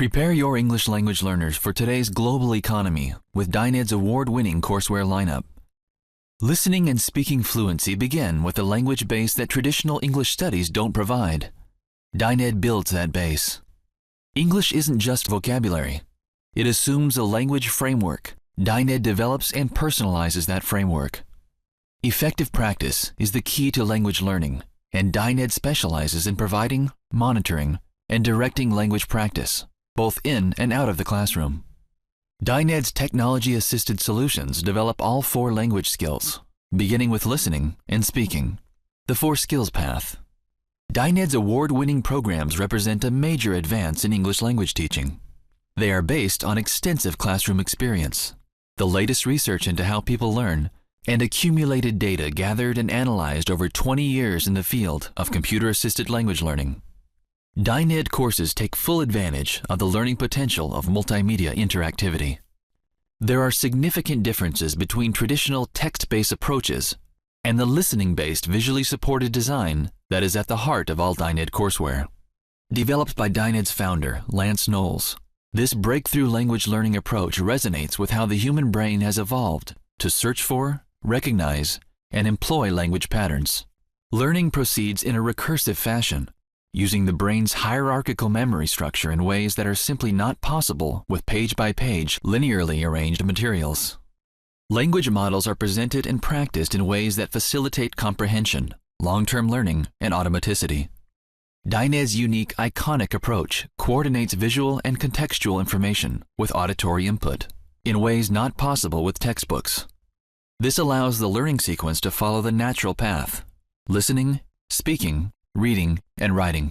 Prepare your English language learners for today's global economy with DynEd's award-winning courseware lineup. Listening and speaking fluency begin with a language base that traditional English studies don't provide. DynEd builds that base. English isn't just vocabulary. It assumes a language framework. DynEd develops and personalizes that framework. Effective practice is the key to language learning, and DynEd specializes in providing, monitoring, and directing language practice, both in and out of the classroom. DynEd's technology-assisted solutions develop all 4 language skills, beginning with listening and speaking, the 4 skills path. DynEd's award-winning programs represent a major advance in English language teaching. They are based on extensive classroom experience, the latest research into how people learn, and accumulated data gathered and analyzed over 20 years in the field of computer-assisted language learning. DynEd courses take full advantage of the learning potential of multimedia interactivity. There are significant differences between traditional text-based approaches and the listening-based visually supported design that is at the heart of all DynEd courseware. Developed by DynEd's founder, Lance Knowles, this breakthrough language learning approach resonates with how the human brain has evolved to search for, recognize, and employ language patterns. Learning proceeds in a recursive fashion, using the brain's hierarchical memory structure in ways that are simply not possible with page-by-page, linearly arranged materials. Language models are presented and practiced in ways that facilitate comprehension, long-term learning, and automaticity. DynEd's unique iconic approach coordinates visual and contextual information with auditory input in ways not possible with textbooks. This allows the learning sequence to follow the natural path: listening, speaking, reading, and writing.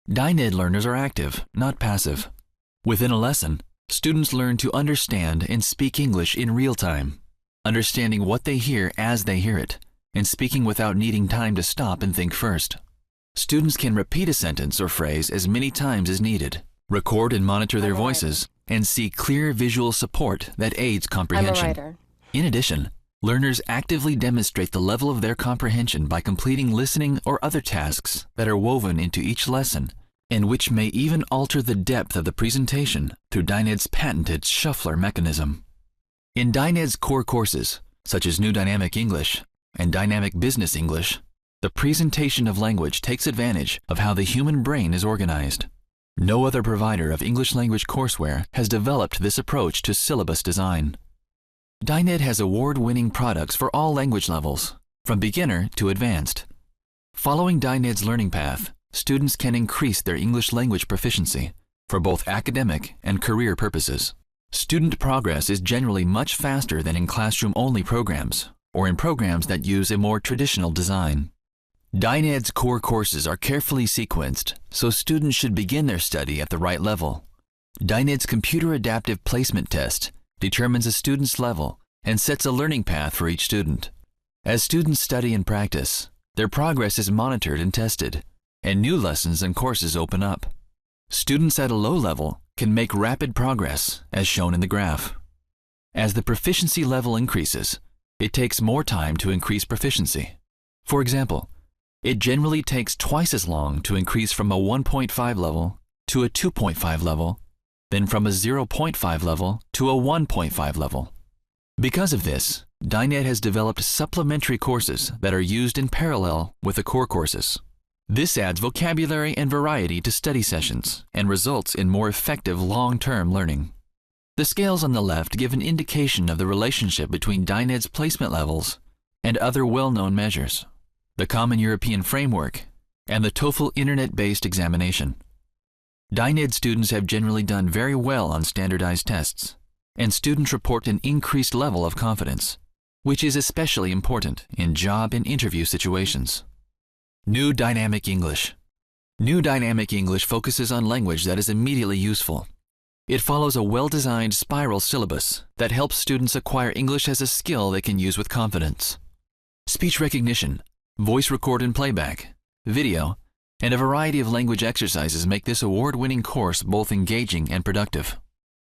DynEd learners are active, not passive. Within a lesson, students learn to understand and speak English in real time, understanding what they hear as they hear it, and speaking without needing time to stop and think first. Students can repeat a sentence or phrase as many times as needed, record and monitor their voices, and see clear visual support that aids comprehension. I'm a writer. In addition, learners actively demonstrate the level of their comprehension by completing listening or other tasks that are woven into each lesson, and which may even alter the depth of the presentation through DynEd's patented shuffler mechanism. In DynEd's core courses, such as New Dynamic English and Dynamic Business English, the presentation of language takes advantage of how the human brain is organized. No other provider of English language courseware has developed this approach to syllabus design. DynEd has award-winning products for all language levels, from beginner to advanced. Following DynEd's learning path, students can increase their English language proficiency for both academic and career purposes. Student progress is generally much faster than in classroom-only programs or in programs that use a more traditional design. DynEd's core courses are carefully sequenced, so students should begin their study at the right level. DynEd's computer adaptive placement test determines a student's level and sets a learning path for each student. As students study and practice, their progress is monitored and tested, and new lessons and courses open up. Students at a low level can make rapid progress, as shown in the graph. As the proficiency level increases, it takes more time to increase proficiency. For example, it generally takes twice as long to increase from a 1.5 level to a 2.5 level than from a 0.5 level to a 1.5 level. Because of this, DynEd has developed supplementary courses that are used in parallel with the core courses. This adds vocabulary and variety to study sessions and results in more effective long-term learning. The scales on the left give an indication of the relationship between DynEd's placement levels and other well-known measures, the Common European Framework, and the TOEFL internet-based examination. DynEd students have generally done very well on standardized tests, and students report an increased level of confidence, which is especially important in job and interview situations. New Dynamic English. New Dynamic English focuses on language that is immediately useful. It follows a well-designed spiral syllabus that helps students acquire English as a skill they can use with confidence. Speech recognition, voice record and playback, video, and a variety of language exercises make this award-winning course both engaging and productive.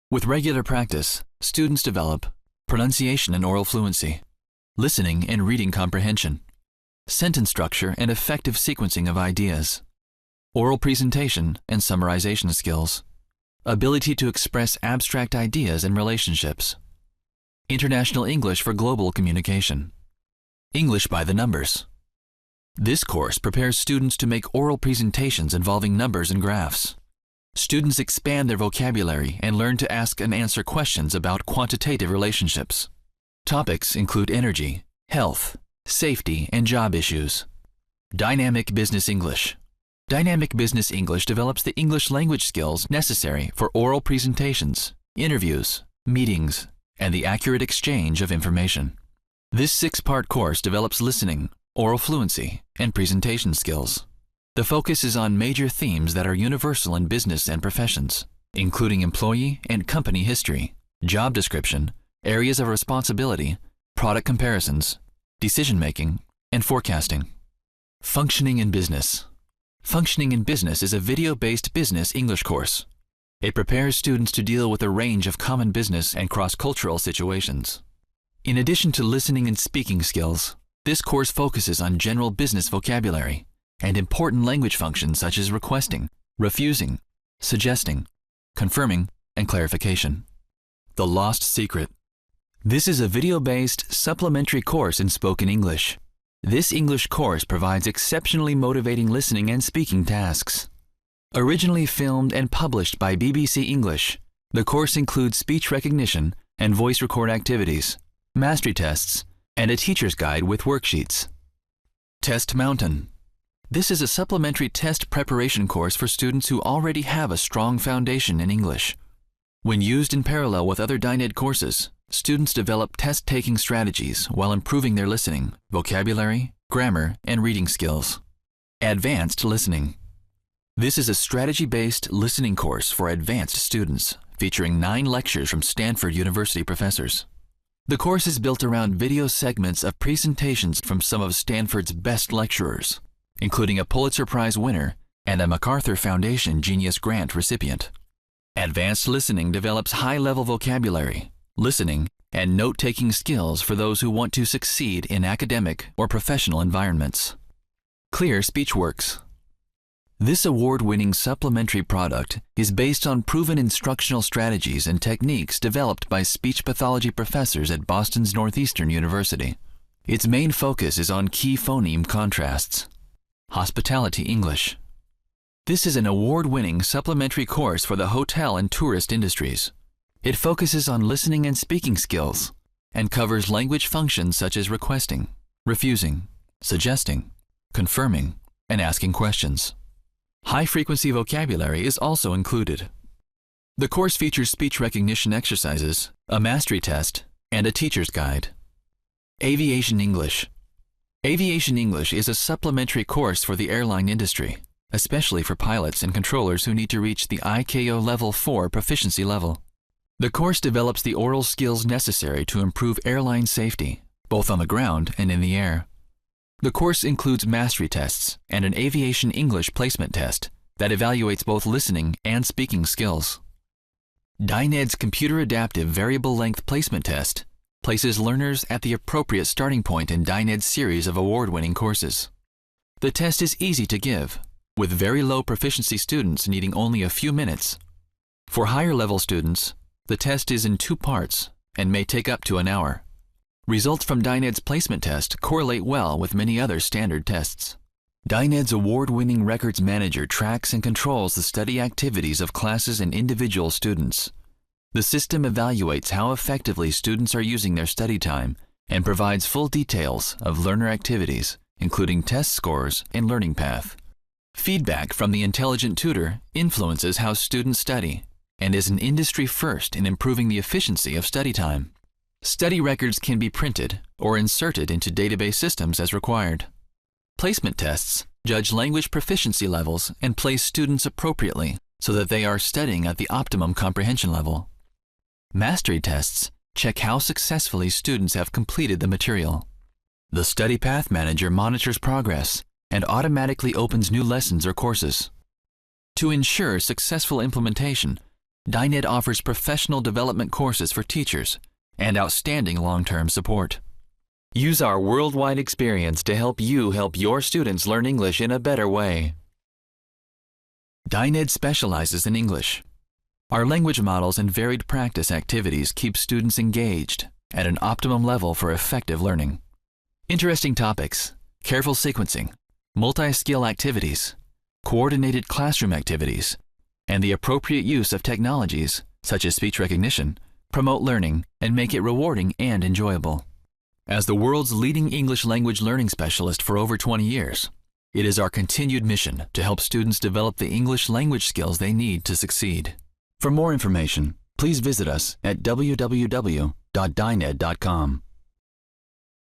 With regular practice, students develop pronunciation and oral fluency, listening and reading comprehension, sentence structure and effective sequencing of ideas, oral presentation and summarization skills, ability to express abstract ideas and relationships, international English for global communication, English by the numbers. This course prepares students to make oral presentations involving numbers and graphs. Students expand their vocabulary and learn to ask and answer questions about quantitative relationships. Topics include energy, health, safety, and job issues. Dynamic Business English. Dynamic Business English develops the English language skills necessary for oral presentations, interviews, meetings, and the accurate exchange of information. This 6-part course develops listening, oral fluency, and presentation skills. The focus is on major themes that are universal in business and professions, including employee and company history, job description, areas of responsibility, product comparisons, decision-making, and forecasting. Functioning in Business. Functioning in Business is a video-based business English course. It prepares students to deal with a range of common business and cross-cultural situations. In addition to listening and speaking skills, this course focuses on general business vocabulary and important language functions such as requesting, refusing, suggesting, confirming, and clarification. The Lost Secret. This is a video-based supplementary course in spoken English. This English course provides exceptionally motivating listening and speaking tasks. Originally filmed and published by BBC English, the course includes speech recognition and voice record activities, mastery tests, and a teacher's guide with worksheets. Test Mountain. This is a supplementary test preparation course for students who already have a strong foundation in English. When used in parallel with other DynEd courses, students develop test-taking strategies while improving their listening, vocabulary, grammar, and reading skills. Advanced Listening. This is a strategy-based listening course for advanced students, featuring 9 lectures from Stanford University professors. The course is built around video segments of presentations from some of Stanford's best lecturers, including a Pulitzer Prize winner and a MacArthur Foundation Genius Grant recipient. Advanced Listening develops high-level vocabulary, listening, and note-taking skills for those who want to succeed in academic or professional environments. Clear SpeechWorks. This award-winning supplementary product is based on proven instructional strategies and techniques developed by speech pathology professors at Boston's Northeastern University. Its main focus is on key phoneme contrasts. Hospitality English. This is an award-winning supplementary course for the hotel and tourist industries. It focuses on listening and speaking skills and covers language functions such as requesting, refusing, suggesting, confirming, and asking questions. High-frequency vocabulary is also included. The course features speech recognition exercises, a mastery test, and a teacher's guide. Aviation English. Aviation English is a supplementary course for the airline industry, especially for pilots and controllers who need to reach the ICAO Level 4 proficiency level. The course develops the oral skills necessary to improve airline safety, both on the ground and in the air. The course includes mastery tests and an aviation English placement test that evaluates both listening and speaking skills. DynEd's Computer Adaptive Variable Length Placement Test places learners at the appropriate starting point in DynEd's series of award-winning courses. The test is easy to give, with very low proficiency students needing only a few minutes. For higher-level students, the test is in 2 parts and may take up to an hour. Results from DynEd's placement test correlate well with many other standard tests. DynEd's award-winning records manager tracks and controls the study activities of classes and individual students. The system evaluates how effectively students are using their study time and provides full details of learner activities, including test scores and learning path. Feedback from the intelligent tutor influences how students study and is an industry first in improving the efficiency of study time. Study records can be printed or inserted into database systems as required. Placement tests judge language proficiency levels and place students appropriately so that they are studying at the optimum comprehension level. Mastery tests check how successfully students have completed the material. The Study Path Manager monitors progress and automatically opens new lessons or courses. To ensure successful implementation, DynEd offers professional development courses for teachers and outstanding long-term support. Use our worldwide experience to help you help your students learn English in a better way. DynEd specializes in English. Our language models and varied practice activities keep students engaged at an optimum level for effective learning. Interesting topics, careful sequencing, multi-skill activities, coordinated classroom activities, and the appropriate use of technologies, such as speech recognition, promote learning and make it rewarding and enjoyable. As the world's leading English language learning specialist for over 20 years, it is our continued mission to help students develop the English language skills they need to succeed. For more information, please visit us at www.dyned.com.